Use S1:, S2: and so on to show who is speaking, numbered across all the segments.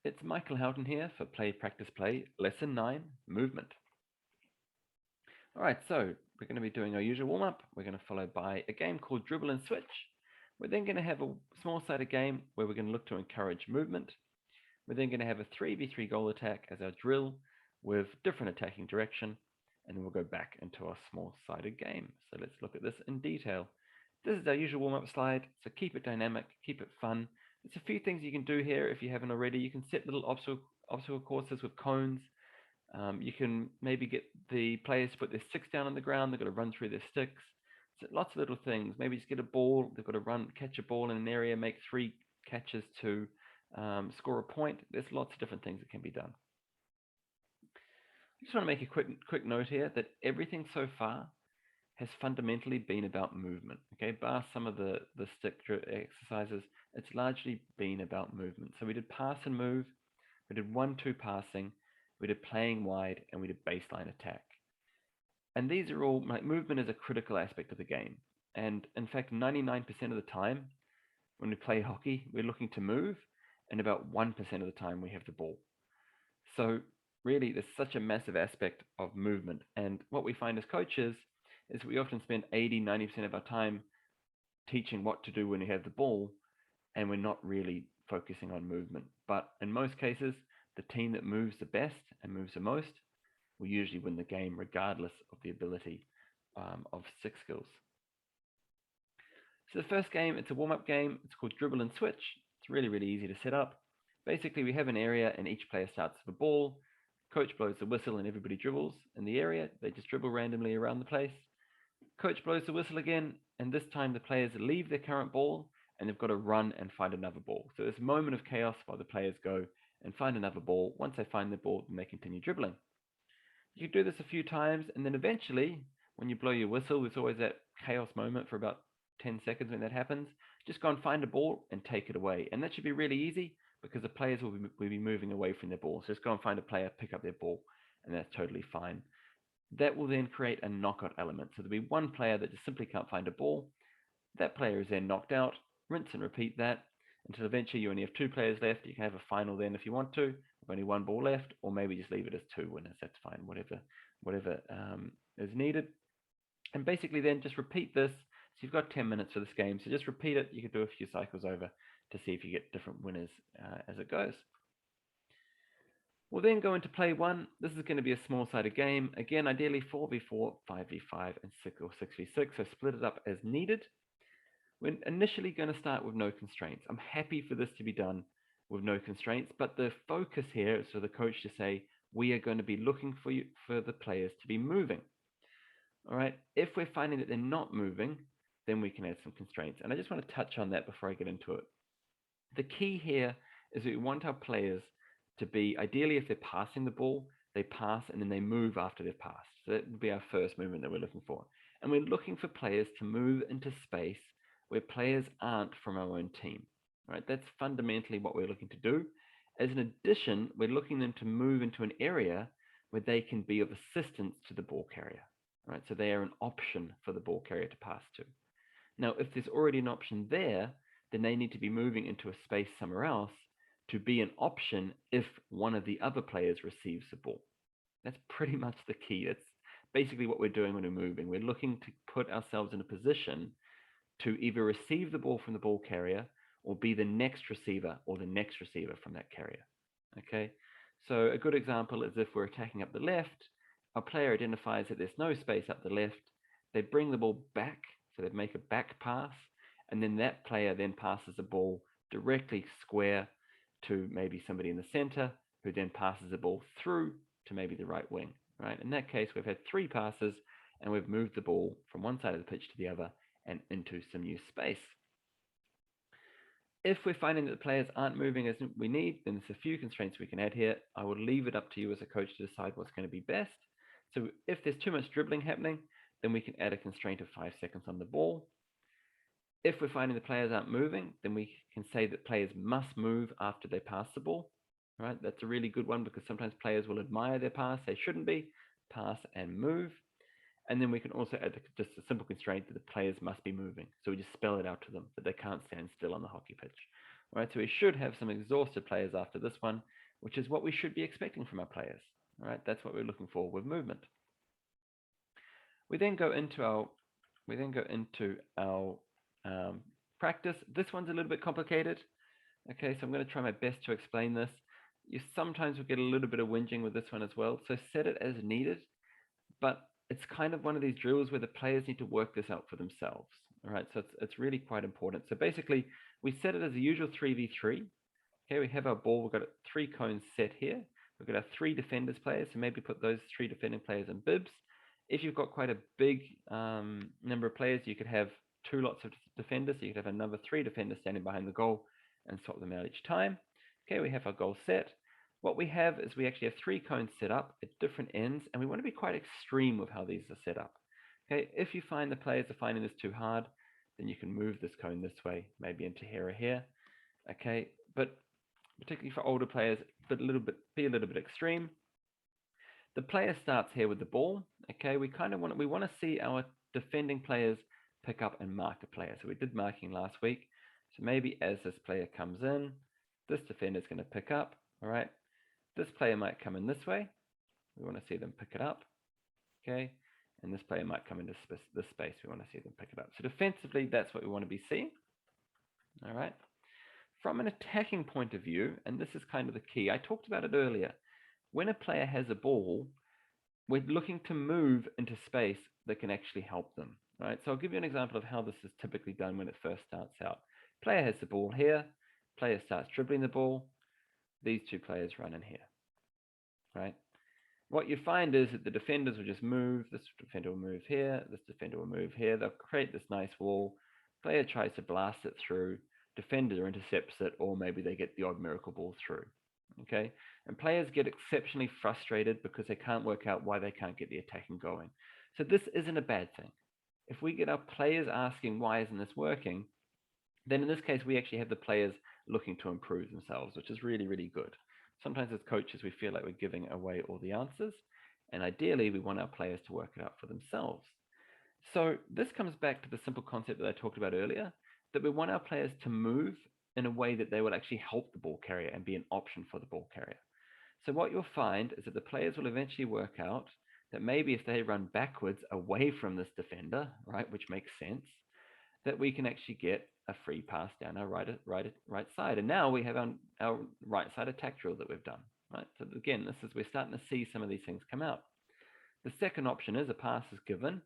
S1: It's Michael Houghton here for Play Practice Play, Lesson 9, Movement. Alright, so we're going to be doing our usual warm-up. We're going to follow by a game called Dribble and Switch. We're then going to have a small-sided game where we're going to look to encourage movement. We're then going to have a 3v3 goal attack as our drill with different attacking direction, and then we'll go back into our small-sided game. So let's look at this in detail. This is our usual warm-up slide, so keep it dynamic, keep it fun. There's a few things you can do here if you haven't already. You can set little obstacle courses with cones. You can maybe get the players to put their sticks down on the ground. They've got to run through their sticks. So lots of little things. Maybe just get a ball. They've got to catch a ball in an area, make 3 catches to score a point. There's lots of different things that can be done. I just want to make a quick note here that everything so far has fundamentally been about movement. Okay, bar some of the stick exercises, it's largely been about movement. So we did pass and move, we did 1-2 passing, we did playing wide, and we did baseline attack. And these are all, like, movement is a critical aspect of the game. And in fact, 99% of the time when we play hockey, we're looking to move, and about 1% of the time we have the ball. So really, there's such a massive aspect of movement. And what we find as coaches is we often spend 80-90% of our time teaching what to do when we have the ball, and we're not really focusing on movement. But in most cases, the team that moves the best and moves the most will usually win the game regardless of the ability of stick skills. So the first game, it's a warm-up game. It's called Dribble and Switch. It's really, really easy to set up. Basically, we have an area and each player starts with a ball. Coach blows the whistle and everybody dribbles in the area. They just dribble randomly around the place. Coach blows the whistle again, and this time the players leave their current ball and they've got to run and find another ball. So there's a moment of chaos while the players go and find another ball. Once they find the ball, then they continue dribbling. You do this a few times, and then eventually, when you blow your whistle, there's always that chaos moment for about 10 seconds when that happens. Just go and find a ball and take it away. And that should be really easy because the players will be moving away from their ball. So just go and find a player, pick up their ball, and that's totally fine. That will then create a knockout element. So there'll be one player that just simply can't find a ball. That player is then knocked out. Rinse and repeat that until eventually you only have 2 players left. You can have a final then if you want to, with only 1 ball left, or maybe just leave it as 2 winners. That's fine, whatever is needed. And basically then just repeat this. So you've got 10 minutes for this game. So just repeat it. You can do a few cycles over to see if you get different winners as it goes. We'll then go into play 1. This is going to be a small-sided game. Again, ideally 4v4, 5v5, and 6 or 6v6. So split it up as needed. We're initially going to start with no constraints. I'm happy for this to be done with no constraints, but the focus here is for the coach to say, we are going to be looking for the players to be moving. All right. If we're finding that they're not moving, then we can add some constraints. And I just want to touch on that before I get into it. The key here is that we want our players to be, ideally, if they're passing the ball, they pass and then they move after they've passed. So that would be our first movement that we're looking for. And we're looking for players to move into space where players aren't from our own team. Right? That's fundamentally what we're looking to do. As an addition, we're looking them to move into an area where they can be of assistance to the ball carrier. Right? So they are an option for the ball carrier to pass to. Now, if there's already an option there, then they need to be moving into a space somewhere else to be an option if one of the other players receives the ball. That's pretty much the key. That's basically what we're doing when we're moving. We're looking to put ourselves in a position to either receive the ball from the ball carrier or be the next receiver or the next receiver from that carrier. Okay, so a good example is if we're attacking up the left, our player identifies that there's no space up the left, they bring the ball back, so they make a back pass, and then that player then passes the ball directly square to maybe somebody in the center, who then passes the ball through to maybe the right wing. Right? In that case, we've had 3 passes, and we've moved the ball from one side of the pitch to the other and into some new space. If we're finding that the players aren't moving as we need, then there's a few constraints we can add here. I will leave it up to you as a coach to decide what's going to be best. So if there's too much dribbling happening, then we can add a constraint of 5 seconds on the ball. If we're finding the players aren't moving, then we can say that players must move after they pass the ball. Right? That's a really good one because sometimes players will admire their pass. They shouldn't be. Pass and move. And then we can also add just a simple constraint that the players must be moving. So we just spell it out to them that they can't stand still on the hockey pitch. Right, so we should have some exhausted players after this one, which is what we should be expecting from our players. All right, that's what we're looking for with movement. We then go into our practice. This one's a little bit complicated. Okay, so I'm going to try my best to explain this. You sometimes will get a little bit of whinging with this one as well. So set it as needed, but it's kind of one of these drills where the players need to work this out for themselves. All right, so it's really quite important. So basically, we set it as the usual 3v3. Okay, we have our ball. We've got 3 cones set here. We've got our 3 defenders players, so maybe put those 3 defending players in bibs. If you've got quite a big number of players, you could have 2 lots of defenders. So you could have another 3 defenders standing behind the goal and swap them out each time. Okay, we have our goal set. What we have is we actually have 3 cones set up at different ends, and we want to be quite extreme with how these are set up. Okay, if you find the players are finding this too hard, then you can move this cone this way, maybe into here or here. Okay, but particularly for older players, but be a little bit extreme. The player starts here with the ball. Okay, we want to see our defending players pick up and mark a player. So we did marking last week. So maybe as this player comes in, this defender is going to pick up. All right, this player might come in this way. We want to see them pick it up. Okay, and this player might come into this space. We want to see them pick it up. So defensively, that's what we want to be seeing. All right. From an attacking point of view, and this is kind of the key, I talked about it earlier. When a player has a ball, we're looking to move into space that can actually help them. Right? So I'll give you an example of how this is typically done when it first starts out. Player has the ball here. Player starts dribbling the ball. These 2 players run in here. Right? What you find is that the defenders will just move. This defender will move here. This defender will move here. They'll create this nice wall. Player tries to blast it through. Defender intercepts it, or maybe they get the odd miracle ball through. Okay, and players get exceptionally frustrated because they can't work out why they can't get the attacking going. So this isn't a bad thing. If we get our players asking why isn't this working, then in this case we actually have the players looking to improve themselves, which is really, really good. Sometimes as coaches we feel like we're giving away all the answers, and ideally we want our players to work it out for themselves. So this comes back to the simple concept that I talked about earlier, that we want our players to move in a way that they will actually help the ball carrier and be an option for the ball carrier. So what you'll find is that the players will eventually work out that maybe if they run backwards away from this defender, right, which makes sense, that we can actually get a free pass down our right side. And now we have our right side attack drill that we've done. Right? So again, we're starting to see some of these things come out. The second option is a pass is given.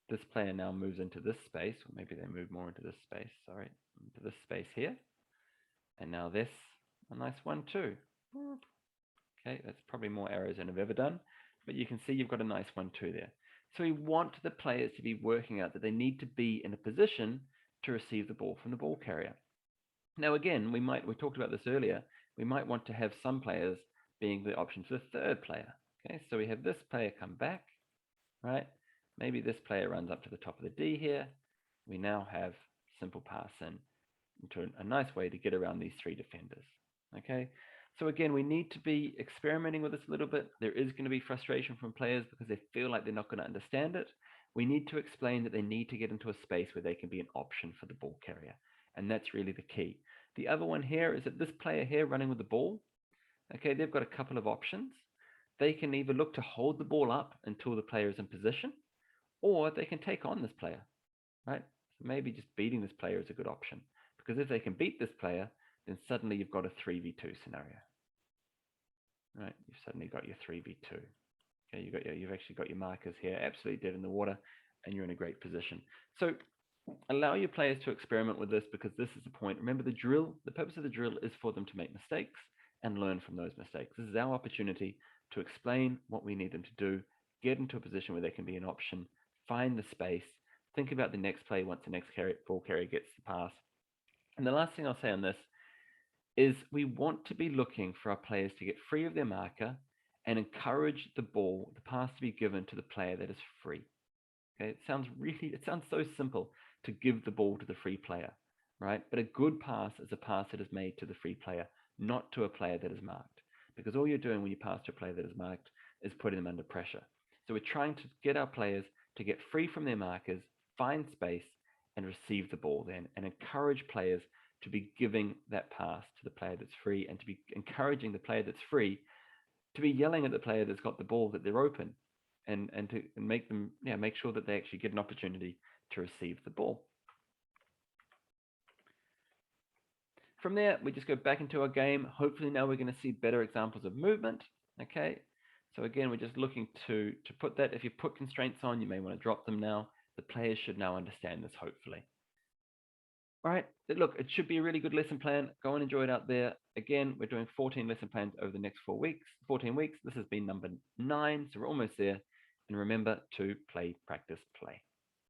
S1: This player now moves into this space, or maybe they move more into this space, into this space here. And now this, a nice 1-2. Okay, that's probably more arrows than I've ever done, but you can see you've got a nice 1-2 there. So we want the players to be working out that they need to be in a position to receive the ball from the ball carrier. Now again, we talked about this earlier, we might want to have some players being the option for the third player. Okay, so we have this player come back, right? Maybe this player runs up to the top of the D here. We now have simple pass in into a nice way to get around these 3 defenders. Okay, so again, we need to be experimenting with this a little bit. There is going to be frustration from players because they feel like they're not going to understand it. We need to explain that they need to get into a space where they can be an option for the ball carrier. And that's really the key. The other one here is that this player here running with the ball, okay, they've got a couple of options. They can either look to hold the ball up until the player is in position, or they can take on this player, right? So maybe just beating this player is a good option, because if they can beat this player, then suddenly you've got a 3v2 scenario, right? You've suddenly got your 3v2. Okay, you've actually got your markers here, absolutely dead in the water, and you're in a great position. So allow your players to experiment with this, because this is the point. Remember, the purpose of the drill is for them to make mistakes and learn from those mistakes. This is our opportunity to explain what we need them to do, get into a position where they can be an option, find the space, think about the next play once the next ball carrier gets the pass. And the last thing I'll say on this is we want to be looking for our players to get free of their marker and encourage the pass to be given to the player that is free. Okay, it sounds so simple to give the ball to the free player, right? But a good pass is a pass that is made to the free player, not to a player that is marked. Because all you're doing when you pass to a player that is marked is putting them under pressure. So we're trying to get our players to get free from their markers, find space, and receive the ball then, and encourage players to be giving that pass to the player that's free, and to be encouraging the player that's free to be yelling at the player that's got the ball that they're open, and to make them, make sure that they actually get an opportunity to receive the ball. From there, we just go back into our game. Hopefully now we're going to see better examples of movement. Okay, so again, we're just looking to put that. If you put constraints on, you may want to drop them now. The players should now understand this, hopefully. All right, look, it should be a really good lesson plan. Go and enjoy it out there. Again, we're doing 14 lesson plans over the next 14 weeks. This has been number 9, so we're almost there. And remember to play, practice, play.